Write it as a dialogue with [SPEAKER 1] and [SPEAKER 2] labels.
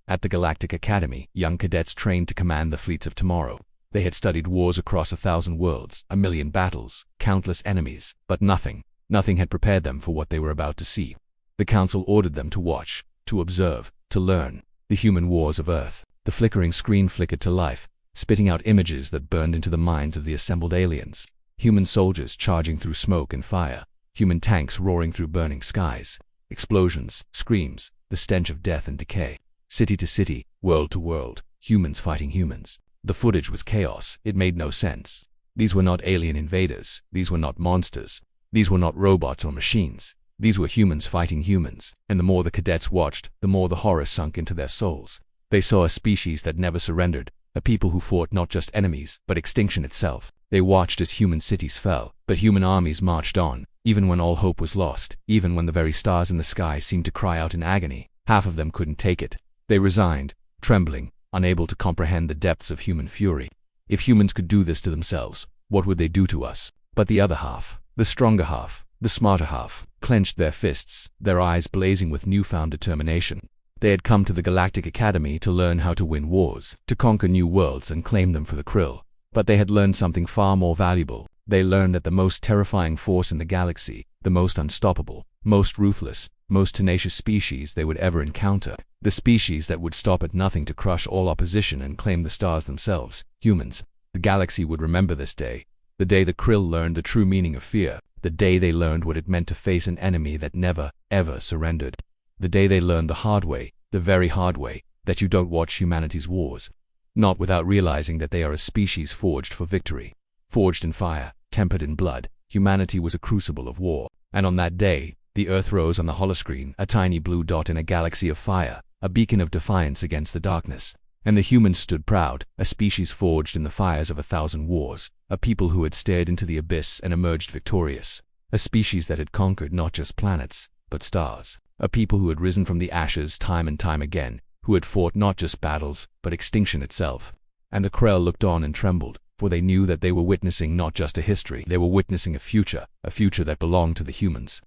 [SPEAKER 1] At the Galactic Academy, young cadets trained to command the fleets of tomorrow. They had studied wars across 1,000 worlds, 1,000,000 battles, countless enemies, but nothing had prepared them for what they were about to see. The Council ordered them to watch, to observe, to learn. The human wars of Earth. The flickering screen flickered to life, spitting out images that burned into the minds of the assembled aliens. Human soldiers charging through smoke and fire. Human tanks roaring through burning skies. Explosions, screams, the stench of death and decay. City to city, world to world, humans fighting humans. The footage was chaos. It made no sense. These were not alien invaders. These were not monsters. These were not robots or machines. These were humans fighting humans. And the more the cadets watched, the more the horror sunk into their souls. They saw a species that never surrendered, a people who fought not just enemies, but extinction itself. They watched as human cities fell, but human armies marched on, even when all hope was lost, even when the very stars in the sky seemed to cry out in agony. Half of them couldn't take it. They resigned, trembling, unable to comprehend the depths of human fury. If humans could do this to themselves, what would they do to us? But the other half, the stronger half, the smarter half, clenched their fists, their eyes blazing with newfound determination. They had come to the Galactic Academy to learn how to win wars, to conquer new worlds and claim them for the krill. But they had learned something far more valuable. They learned that the most terrifying force in the galaxy, the most unstoppable, most ruthless, most tenacious species they would ever encounter, the species that would stop at nothing to crush all opposition and claim the stars themselves, humans. The galaxy would remember this day, the day the krill learned the true meaning of fear, the day they learned what it meant to face an enemy that never, ever surrendered. The day they learned the hard way, the very hard way, that you don't watch humanity's wars, not without realizing that they are a species forged for victory. Forged in fire, tempered in blood, humanity was a crucible of war. And on that day, the Earth rose on the holo-screen, a tiny blue dot in a galaxy of fire, a beacon of defiance against the darkness. And the humans stood proud, a species forged in the fires of 1,000 wars, a people who had stared into the abyss and emerged victorious, a species that had conquered not just planets, but stars, a people who had risen from the ashes time and time again, who had fought not just battles, but extinction itself. And the Krell looked on and trembled, for they knew that they were witnessing not just a history, they were witnessing a future that belonged to the humans.